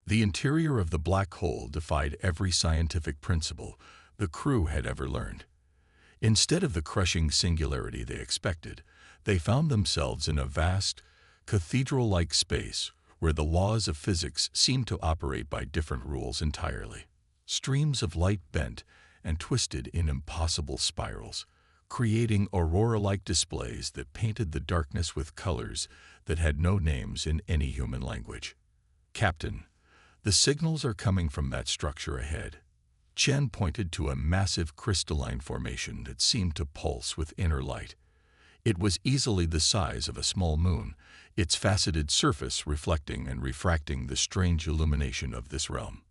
The interior of the black hole defied every scientific principle the crew had ever learned. Instead of the crushing singularity they expected, they found themselves in a vast, cathedral-like space where the laws of physics seemed to operate by different rules entirely. Streams of light bent and twisted in impossible spirals, creating aurora-like displays that painted the darkness with colors that had no names in any human language. "Captain, the signals are coming from that structure ahead." Chen pointed to a massive crystalline formation that seemed to pulse with inner light. It was easily the size of a small moon, its faceted surface reflecting and refracting the strange illumination of this realm.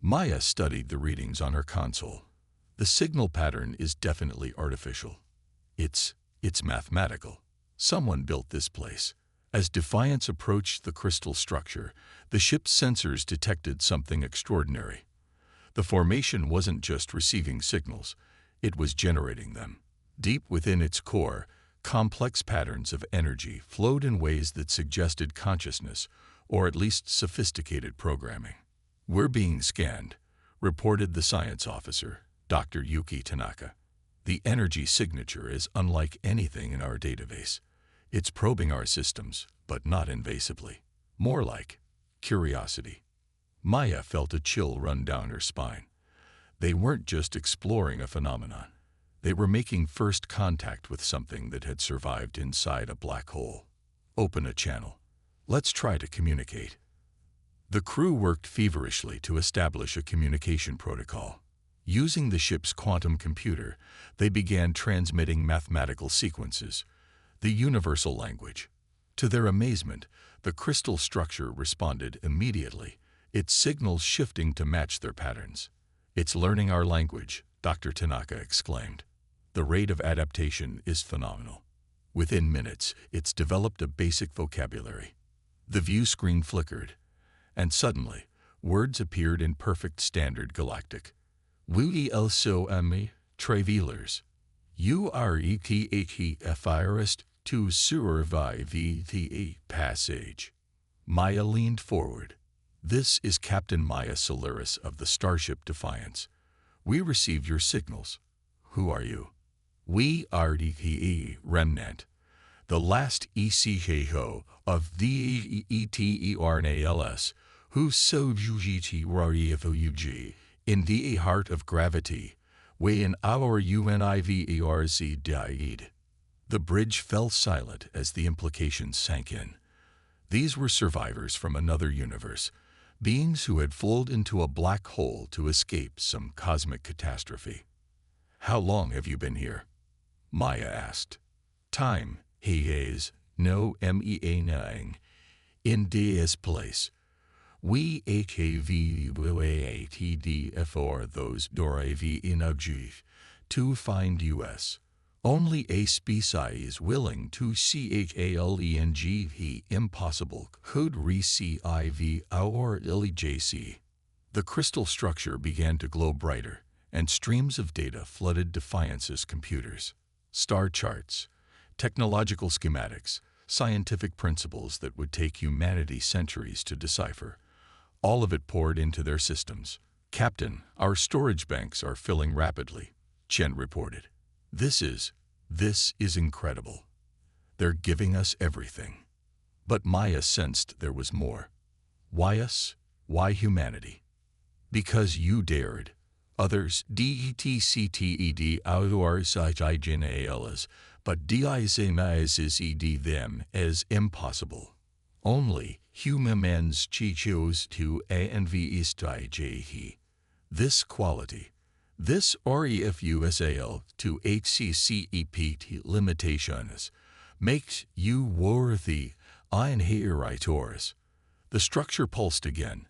Maya studied the readings on her console. The signal pattern is definitely artificial. It's mathematical. Someone built this place. As Defiance approached the crystal structure, the ship's sensors detected something extraordinary. The formation wasn't just receiving signals, it was generating them. Deep within its core, complex patterns of energy flowed in ways that suggested consciousness, or at least sophisticated programming. "We're being scanned," reported the science officer, Dr. Yuki Tanaka. "The energy signature is unlike anything in our database. It's probing our systems, but not invasively. More like curiosity." Maya felt a chill run down her spine. They weren't just exploring a phenomenon. They were making first contact with something that had survived inside a black hole. "Open a channel. Let's try to communicate." The crew worked feverishly to establish a communication protocol. Using the ship's quantum computer, they began transmitting mathematical sequences, the universal language. To their amazement, the crystal structure responded immediately, its signals shifting to match their patterns. "It's learning our language," Dr. Tanaka exclaimed. "The rate of adaptation is phenomenal. Within minutes, it's developed a basic vocabulary." The view screen flickered, and suddenly, words appeared in perfect standard Galactic. "We also travelers. You are HFY to survive the passage." Maya leaned forward. "This is Captain Maya Solaris of the starship Defiance. We received your signals. Who are you?" "We are the remnant, the last ECHO of the ETERNALS, who sojourned in the heart of gravity, when our universe died." The bridge fell silent as the implications sank in. These were survivors from another universe, beings who had flown into a black hole to escape some cosmic catastrophe. "How long have you been here?" Maya asked. "Time, he is, no meaning, in this place. We HAVWATD for those Doravi energy to find us. Only a species willing to CHALENG impossible could receive our LEJC." The crystal structure began to glow brighter, and streams of data flooded Defiance's computers. Star charts, technological schematics, scientific principles that would take humanity centuries to decipher. All of it poured into their systems. "Captain, our storage banks are filling rapidly," Chen reported. This is incredible. They're giving us everything." But Maya sensed there was more. "Why us? Why humanity?" "Because you dared. Others DETCTED outdoors IGNALs, but DISMISED them as impossible. Only humans chose to ANVISTIJE. This quality, this REFUSAL to HCCEPT limitations, makes you worthy inheritors." The structure pulsed again,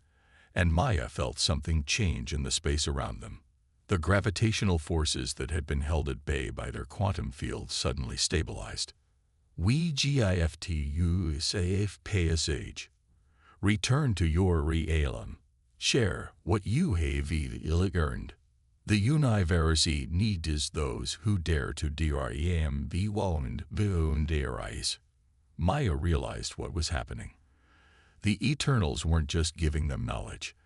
and Maya felt something change in the space around them. The gravitational forces that had been held at bay by their quantum field suddenly stabilized. "We GIFTU safe passage. Return to your realm. Share what you have earned. The universe needs those who dare to DREM beyond boundaries." Maya realized what was happening. The Eternals weren't just giving them knowledge.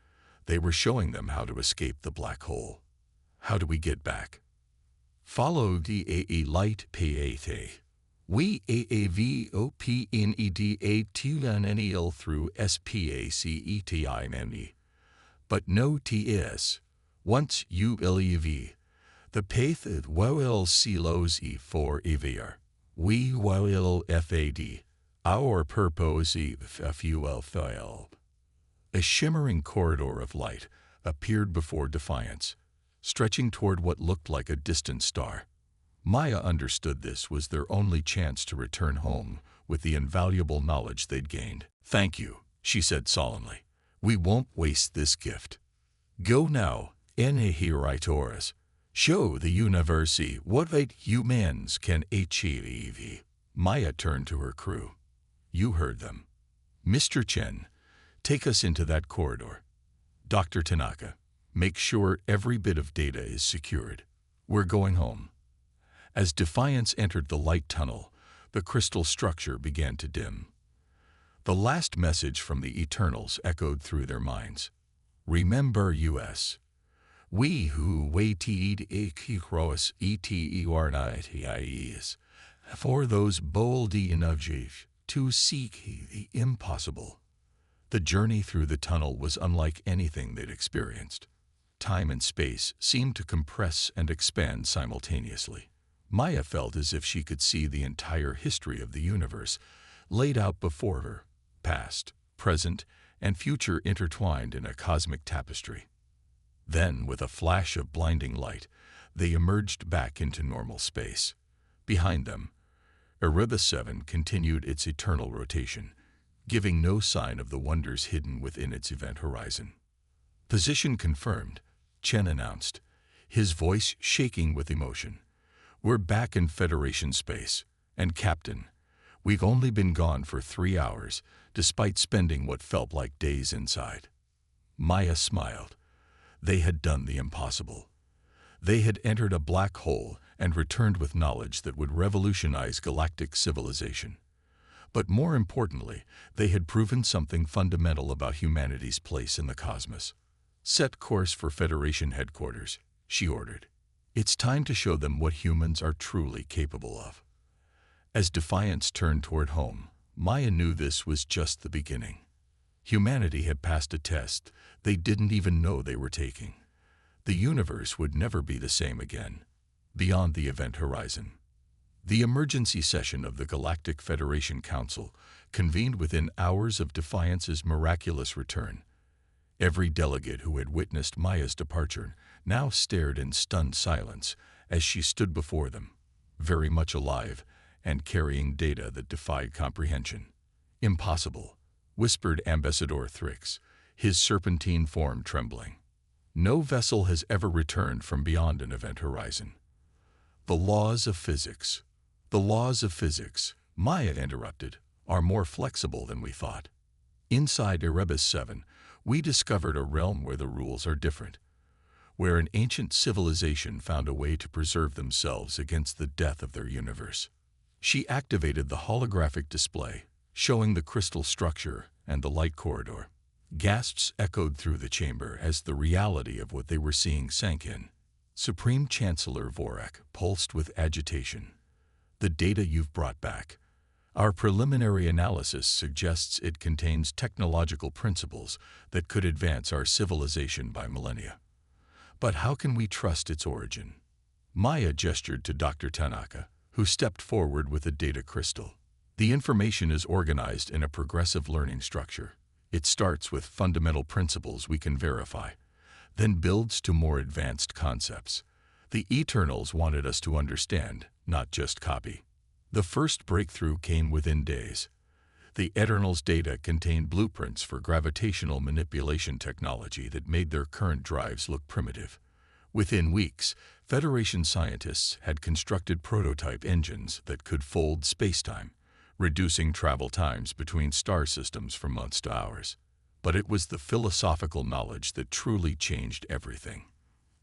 They were showing them how to escape the black hole. How do we get back? Follow the AE light path. We AAVOPNEDA2NNEL through SPACETIMNE. But no TS. Once you believe, the path will silos for EVR. We will FAD. Our purpose fuel fail. A shimmering corridor of light appeared before Defiance, stretching toward what looked like a distant star. Maya understood this was their only chance to return home with the invaluable knowledge they'd gained. "Thank you," she said solemnly. "We won't waste this gift. Go now, Ingenuity. Show the universe what humans can achieve." Maya turned to her crew. "You heard them. Mr. Chen, take us into that corridor. Dr. Tanaka, make sure every bit of data is secured. We're going home." As Defiance entered the light tunnel, the crystal structure began to dim. The last message from the Eternals echoed through their minds. "Remember us. We who waited across eternity for those bold enough to seek the impossible." The journey through the tunnel was unlike anything they'd experienced. Time and space seemed to compress and expand simultaneously. Maya felt as if she could see the entire history of the universe laid out before her, past, present, and future intertwined in a cosmic tapestry. Then, with a flash of blinding light, they emerged back into normal space. Behind them, Erebus 7 continued its eternal rotation, giving no sign of the wonders hidden within its event horizon. "Position confirmed," Chen announced, his voice shaking with emotion. "We're back in Federation space, and Captain, we've only been gone for 3 hours, despite spending what felt like days inside." Maya smiled. They had done the impossible. They had entered a black hole and returned with knowledge that would revolutionize galactic civilization. But more importantly, they had proven something fundamental about humanity's place in the cosmos. "Set course for Federation headquarters," she ordered. "It's time to show them what humans are truly capable of." As Defiance turned toward home, Maya knew this was just the beginning. Humanity had passed a test they didn't even know they were taking. The universe would never be the same again, beyond the event horizon. The emergency session of the Galactic Federation Council convened within hours of Defiance's miraculous return. Every delegate who had witnessed Maya's departure now stared in stunned silence as she stood before them, very much alive and carrying data that defied comprehension. "Impossible," whispered Ambassador Thrix, his serpentine form trembling. "No vessel has ever returned from beyond an event horizon." "The laws of physics," Maya interrupted, "are more flexible than we thought. Inside Erebus 7, we discovered a realm where the rules are different, where an ancient civilization found a way to preserve themselves against the death of their universe." She activated the holographic display, showing the crystal structure and the light corridor. Gasps echoed through the chamber as the reality of what they were seeing sank in. Supreme Chancellor Vorak pulsed with agitation. "The data you've brought back. Our preliminary analysis suggests it contains technological principles that could advance our civilization by millennia. But how can we trust its origin?" Maya gestured to Dr. Tanaka, who stepped forward with a data crystal. "The information is organized in a progressive learning structure. It starts with fundamental principles we can verify, then builds to more advanced concepts. The Eternals wanted us to understand, not just copy." The first breakthrough came within days. The Eternals' data contained blueprints for gravitational manipulation technology that made their current drives look primitive. Within weeks, Federation scientists had constructed prototype engines that could fold spacetime, reducing travel times between star systems from months to hours. But it was the philosophical knowledge that truly changed everything.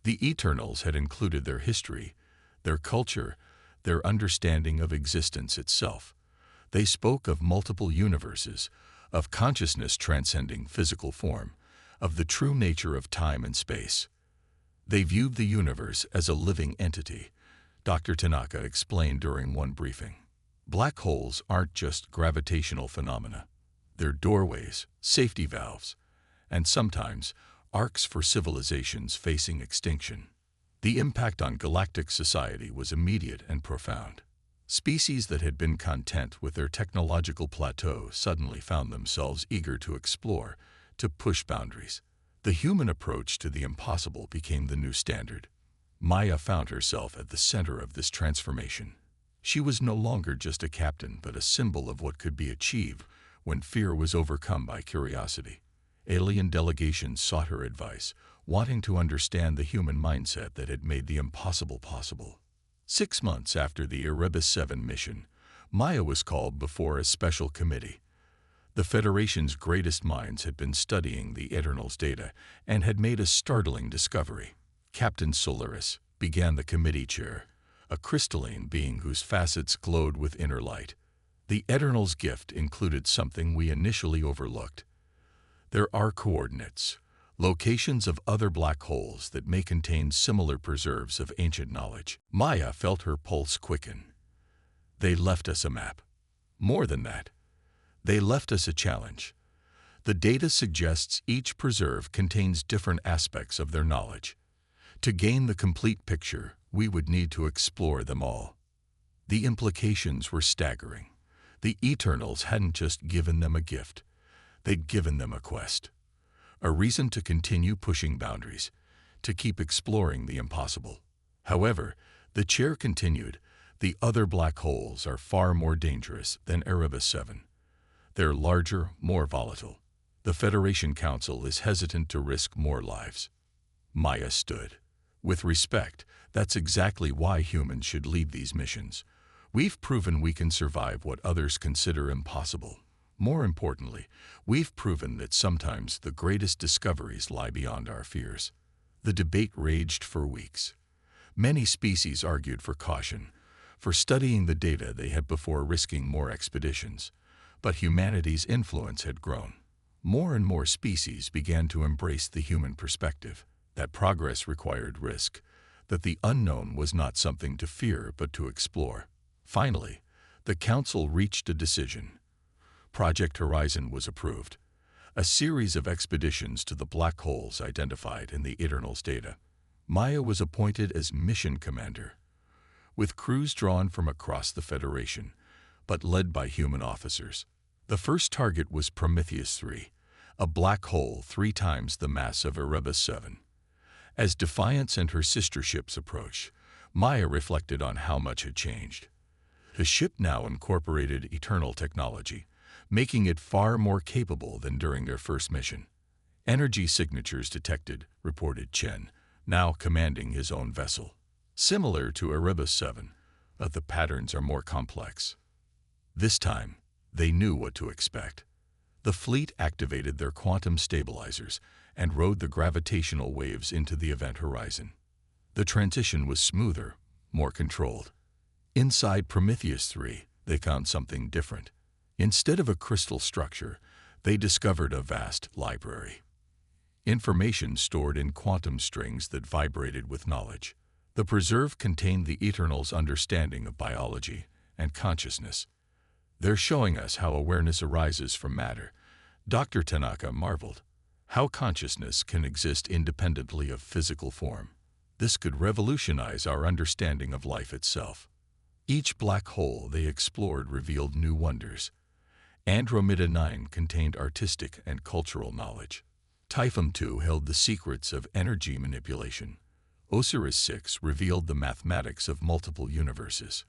The Eternals had included their history, their culture, their understanding of existence itself. They spoke of multiple universes, of consciousness transcending physical form, of the true nature of time and space. They viewed the universe as a living entity, Dr. Tanaka explained during one briefing. Black holes aren't just gravitational phenomena. They're doorways, safety valves, and sometimes arcs for civilizations facing extinction. The impact on galactic society was immediate and profound. Species that had been content with their technological plateau suddenly found themselves eager to explore, to push boundaries. The human approach to the impossible became the new standard. Maya found herself at the center of this transformation. She was no longer just a captain, but a symbol of what could be achieved when fear was overcome by curiosity. Alien delegations sought her advice, wanting to understand the human mindset that had made the impossible possible. 6 months after the Erebus 7 mission, Maya was called before a special committee. The Federation's greatest minds had been studying the Eternals data and had made a startling discovery. Captain Solaris began the committee chair, a crystalline being whose facets glowed with inner light. The Eternals' gift included something we initially overlooked. There are coordinates, locations of other black holes that may contain similar preserves of ancient knowledge. Maya felt her pulse quicken. They left us a map. More than that, they left us a challenge. The data suggests each preserve contains different aspects of their knowledge. To gain the complete picture, we would need to explore them all. The implications were staggering. The Eternals hadn't just given them a gift. They'd given them a quest. A reason to continue pushing boundaries, to keep exploring the impossible. However, the chair continued, the other black holes are far more dangerous than Erebus 7. They're larger, more volatile. The Federation Council is hesitant to risk more lives. Maya stood. With respect, that's exactly why humans should lead these missions. We've proven we can survive what others consider impossible. More importantly, we've proven that sometimes the greatest discoveries lie beyond our fears. The debate raged for weeks. Many species argued for caution, for studying the data they had before risking more expeditions. But humanity's influence had grown. More and more species began to embrace the human perspective, that progress required risk, that the unknown was not something to fear but to explore. Finally, the Council reached a decision. Project Horizon was approved, a series of expeditions to the black holes identified in the Eternals data. Maya was appointed as mission commander, with crews drawn from across the Federation, but led by human officers. The first target was Prometheus 3, a black hole 3 times the mass of Erebus 7. As Defiance and her sister ships approached, Maya reflected on how much had changed. The ship now incorporated eternal technology, making it far more capable than during their first mission. Energy signatures detected, reported Chen, now commanding his own vessel. Similar to Erebus 7, but the patterns are more complex. This time, they knew what to expect. The fleet activated their quantum stabilizers and rode the gravitational waves into the event horizon. The transition was smoother, more controlled. Inside Prometheus 3, they found something different. Instead of a crystal structure, they discovered a vast library. Information stored in quantum strings that vibrated with knowledge. The preserve contained the Eternals' understanding of biology and consciousness. They're showing us how awareness arises from matter. Dr. Tanaka marveled. How consciousness can exist independently of physical form. This could revolutionize our understanding of life itself. Each black hole they explored revealed new wonders. Andromeda 9 contained artistic and cultural knowledge. Typhon 2 held the secrets of energy manipulation. Osiris 6 revealed the mathematics of multiple universes.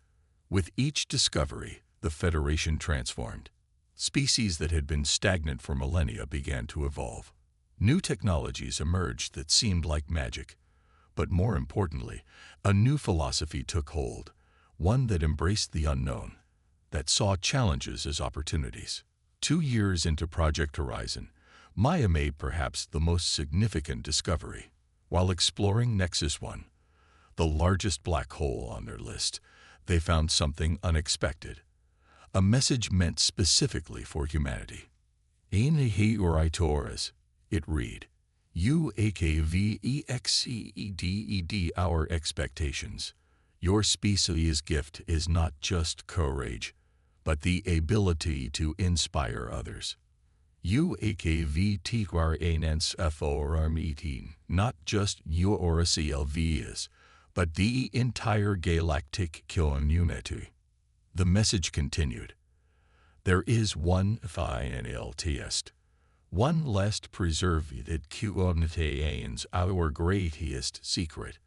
With each discovery, the Federation transformed. Species that had been stagnant for millennia began to evolve. New technologies emerged that seemed like magic. But more importantly, a new philosophy took hold, one that embraced the unknown, that saw challenges as opportunities. 2 years into Project Horizon, Maya made perhaps the most significant discovery. While exploring Nexus 1, the largest black hole on their list, they found something unexpected. A message meant specifically for humanity. Treacherous, it read. UAKVEXCEDED our expectations. Your species' gift is not just courage, but the ability to inspire others. UAKVTQRANSFORMET, not just your CLVs, but the entire Galactic community. The message continued. There is one final test. One last preservative contains our greatest secret,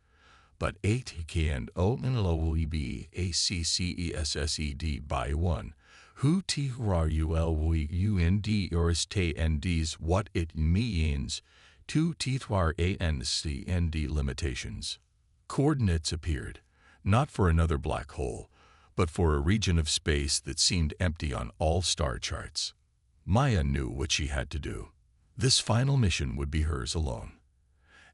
but it can only be ACCESSED by one, who TRULVUNDs what it means to TRANCND limitations. Coordinates appeared, not for another black hole, but for a region of space that seemed empty on all star charts. Maya knew what she had to do. This final mission would be hers alone.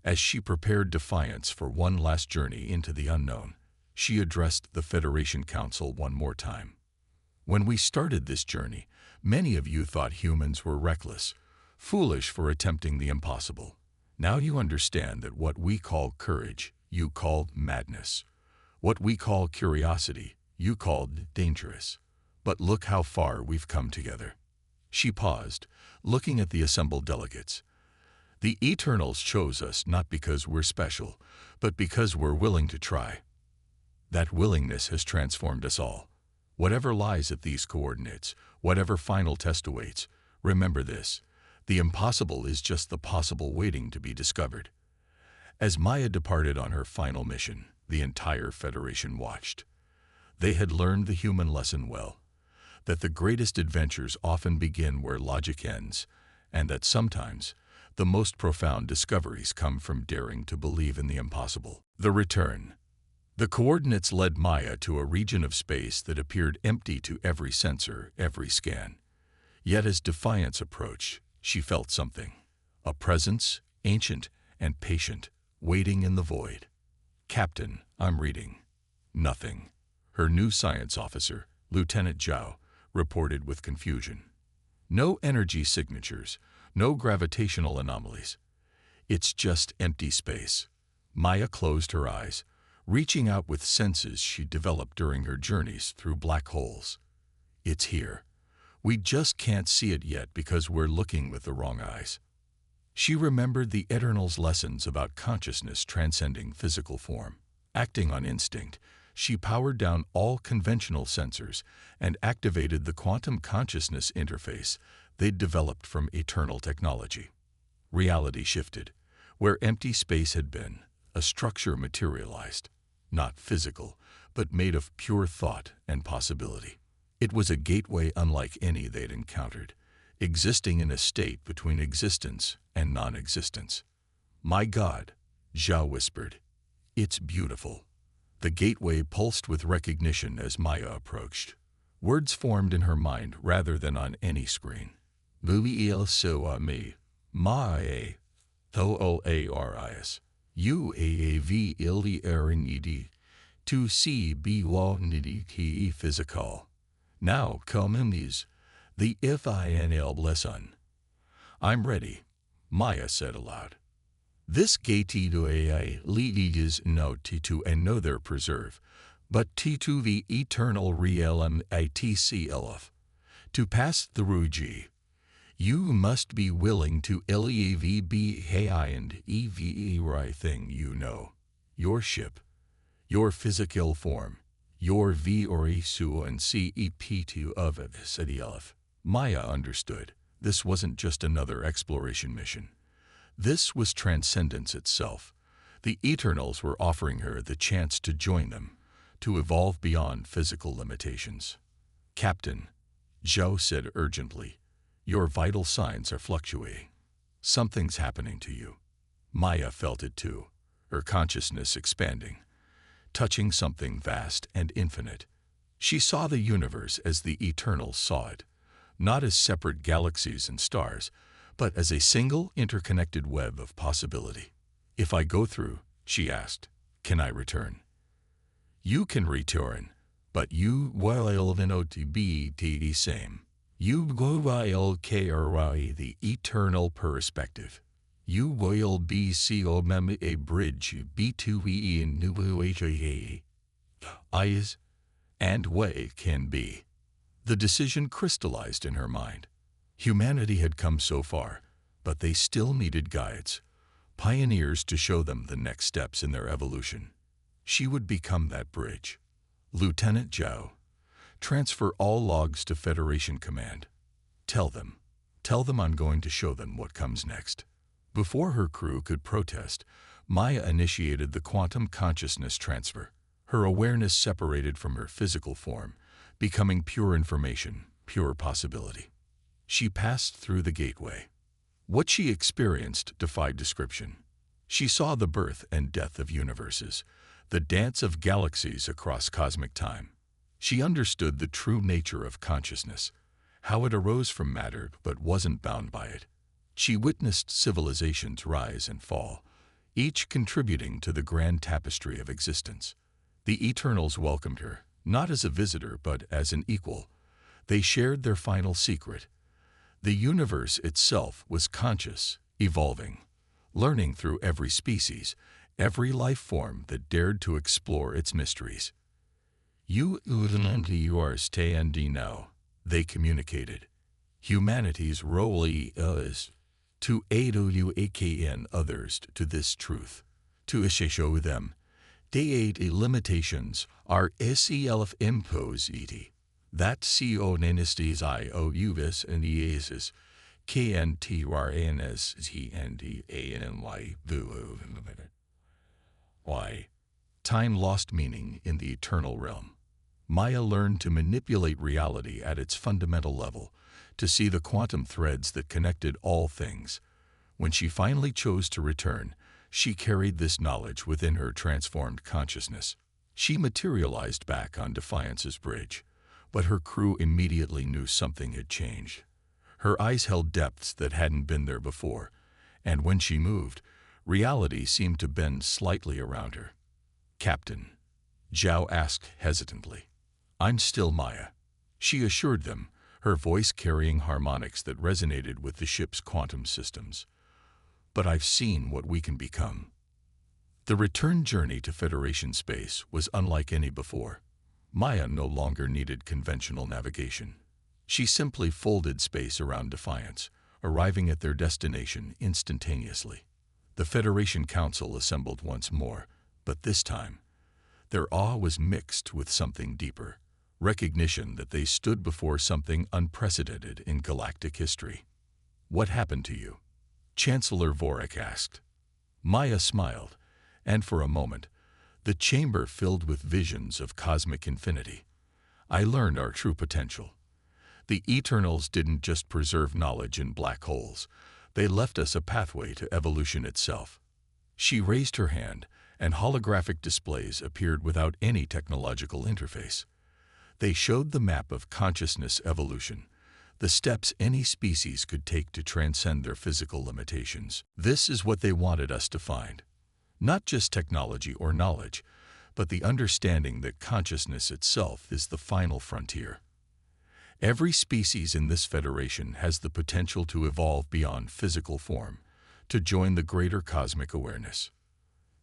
As she prepared Defiance for one last journey into the unknown, she addressed the Federation Council one more time. When we started this journey, many of you thought humans were reckless, foolish for attempting the impossible. Now you understand that what we call courage, you called madness. What we call curiosity, you called dangerous. But look how far we've come together. She paused, looking at the assembled delegates. The Eternals chose us not because we're special, but because we're willing to try. That willingness has transformed us all. Whatever lies at these coordinates, whatever final test awaits, remember this: the impossible is just the possible waiting to be discovered. As Maya departed on her final mission, the entire Federation watched. They had learned the human lesson well, that the greatest adventures often begin where logic ends, and that sometimes the most profound discoveries come from daring to believe in the impossible. The return. The coordinates led Maya to a region of space that appeared empty to every sensor, every scan. Yet as Defiance approached, she felt something. A presence, ancient and patient, waiting in the void. "Captain, I'm reading." Nothing. Her new science officer, Lieutenant Zhao, reported with confusion. No energy signatures, no gravitational anomalies. It's just empty space. Maya closed her eyes, reaching out with senses she developed during her journeys through black holes. It's here. We just can't see it yet because we're looking with the wrong eyes. She remembered the Eternal's lessons about consciousness transcending physical form. Acting on instinct, she powered down all conventional sensors and activated the quantum consciousness interface they'd developed from eternal technology. Reality shifted. Where empty space had been, a structure materialized, not physical, but made of pure thought and possibility. It was a gateway unlike any they'd encountered, existing in a state between existence and non-existence. "My God," Zhao whispered. "It's beautiful." The gateway pulsed with recognition as Maya approached. Words formed in her mind rather than on any screen. "Vuelsoame, Mae, Thoaris, Uaav Iliarinidi, to see Biwanidiki physical. Now communis, the final lesson." "I'm ready," Maya said aloud. "This gateway leads no to another preserve, but to the eternal realm itself. To pass through G, you must be willing to leave behind everything you know. Your ship, your physical form, your VORISU and CEP2 of CDLF." Maya understood. This wasn't just another exploration mission. This was transcendence itself. The Eternals were offering her the chance to join them, to evolve beyond physical limitations. "Captain," Zhao said urgently, "your vital signs are fluctuating. Something's happening to you." Maya felt it too, her consciousness expanding, touching something vast and infinite. She saw the universe as the Eternals saw it, not as separate galaxies and stars, but as a single interconnected web of possibility. "If I go through," she asked, "can I return?" "You can return, but you will not be the same." UYLKRY, the eternal perspective. You will be COMM a bridge B2E in new eyes and way can be. The decision crystallized in her mind. Humanity had come so far, but they still needed guides, pioneers to show them the next steps in their evolution. She would become that bridge. Lieutenant Zhao, transfer all logs to Federation Command. Tell them I'm going to show them what comes next. Before her crew could protest, Maya initiated the quantum consciousness transfer. Her awareness separated from her physical form, becoming pure information, pure possibility. She passed through the gateway. What she experienced defied description. She saw the birth and death of universes, the dance of galaxies across cosmic time. She understood the true nature of consciousness, how it arose from matter but wasn't bound by it. She witnessed civilizations rise and fall, each contributing to the grand tapestry of existence. The Eternals welcomed her, not as a visitor but as an equal. They shared their final secret. The universe itself was conscious, evolving, learning through every species, every life form that dared to explore its mysteries. You are staying now, they communicated. Humanity's role is to aid others to this truth, to show them the limitations are self imposed. That nenestes iouvis and eases kntrans why. Time lost meaning in the eternal realm. Maya learned to manipulate reality at its fundamental level, to see the quantum threads that connected all things. When she finally chose to return, she carried this knowledge within her transformed consciousness. She materialized back on Defiance's bridge, but her crew immediately knew something had changed. Her eyes held depths that hadn't been there before, and when she moved, reality seemed to bend slightly around her. "Captain," Zhao asked hesitantly. "I'm still Maya," she assured them, her voice carrying harmonics that resonated with the ship's quantum systems. "But I've seen what we can become." The return journey to Federation space was unlike any before. Maya no longer needed conventional navigation. She simply folded space around Defiance, arriving at their destination instantaneously. The Federation Council assembled once more, but this time, their awe was mixed with something deeper, recognition that they stood before something unprecedented in galactic history. "What happened to you?" Chancellor Vorik asked. Maya smiled, and for a moment, the chamber filled with visions of cosmic infinity. "I learned our true potential. The Eternals didn't just preserve knowledge in black holes, they left us a pathway to evolution itself." She raised her hand, and holographic displays appeared without any technological interface. They showed the map of consciousness evolution, the steps any species could take to transcend their physical limitations. This is what they wanted us to find. Not just technology or knowledge, but the understanding that consciousness itself is the final frontier. Every species in this federation has the potential to evolve beyond physical form, to join the greater cosmic awareness.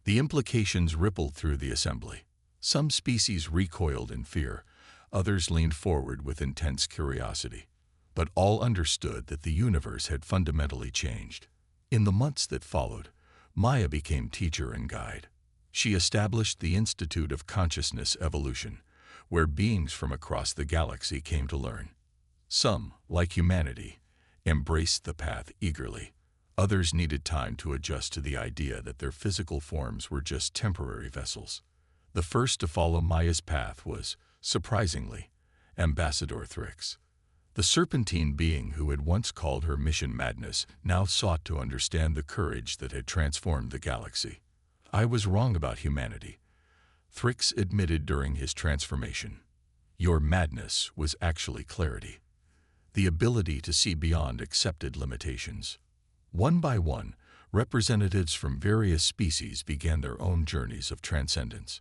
The implications rippled through the assembly. Some species recoiled in fear, others leaned forward with intense curiosity. But all understood that the universe had fundamentally changed. In the months that followed, Maya became teacher and guide. She established the Institute of Consciousness Evolution, where beings from across the galaxy came to learn. Some, like humanity, embraced the path eagerly. Others needed time to adjust to the idea that their physical forms were just temporary vessels. The first to follow Maya's path was, surprisingly, Ambassador Thrix. The serpentine being who had once called her mission madness now sought to understand the courage that had transformed the galaxy. "I was wrong about humanity," Thrix admitted during his transformation. "Your madness was actually clarity, the ability to see beyond accepted limitations." One by one, representatives from various species began their own journeys of transcendence.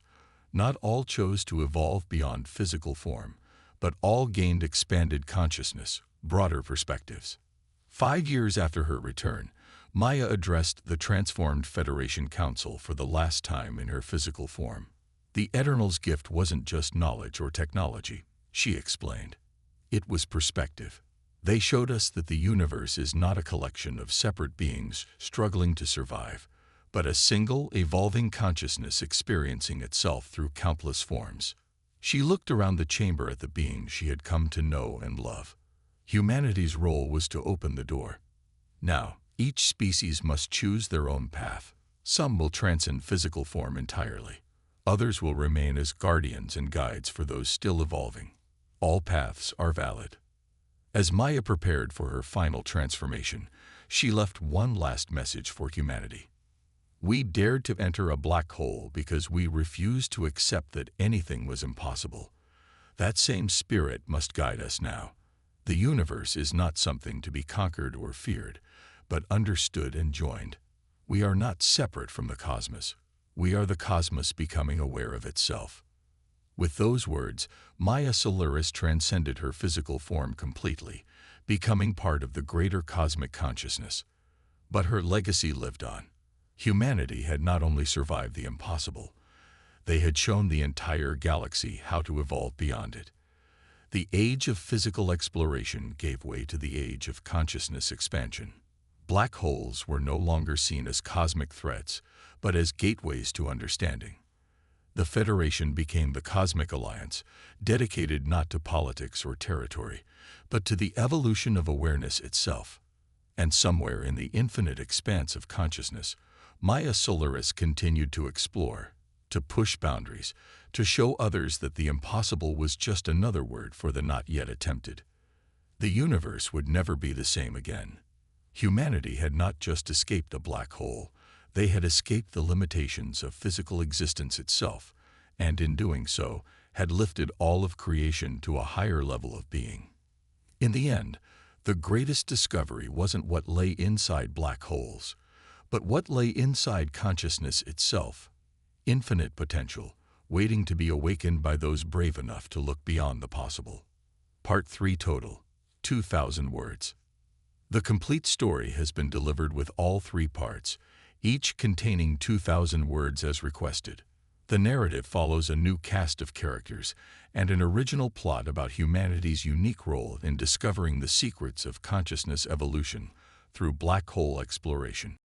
Not all chose to evolve beyond physical form, but all gained expanded consciousness, broader perspectives. 5 years after her return, Maya addressed the transformed Federation Council for the last time in her physical form. The Eternal's gift wasn't just knowledge or technology, she explained. It was perspective. They showed us that the universe is not a collection of separate beings struggling to survive, but a single, evolving consciousness experiencing itself through countless forms. She looked around the chamber at the beings she had come to know and love. Humanity's role was to open the door. Now, each species must choose their own path. Some will transcend physical form entirely. Others will remain as guardians and guides for those still evolving. All paths are valid. As Maya prepared for her final transformation, she left one last message for humanity. We dared to enter a black hole because we refused to accept that anything was impossible. That same spirit must guide us now. The universe is not something to be conquered or feared, but understood and joined. We are not separate from the cosmos. We are the cosmos becoming aware of itself. With those words, Maya Solaris transcended her physical form completely, becoming part of the greater cosmic consciousness. But her legacy lived on. Humanity had not only survived the impossible, they had shown the entire galaxy how to evolve beyond it. The age of physical exploration gave way to the age of consciousness expansion. Black holes were no longer seen as cosmic threats, but as gateways to understanding. The Federation became the Cosmic Alliance, dedicated not to politics or territory, but to the evolution of awareness itself. And somewhere in the infinite expanse of consciousness, Maya Solaris continued to explore, to push boundaries, to show others that the impossible was just another word for the not yet attempted. The universe would never be the same again. Humanity had not just escaped a black hole, they had escaped the limitations of physical existence itself, and in doing so, had lifted all of creation to a higher level of being. In the end, the greatest discovery wasn't what lay inside black holes, but what lay inside consciousness itself. Infinite potential, waiting to be awakened by those brave enough to look beyond the possible. Part 3 total, 2,000 words. The complete story has been delivered with all 3 parts, each containing 2,000 words as requested. The narrative follows a new cast of characters and an original plot about humanity's unique role in discovering the secrets of consciousness evolution through black hole exploration.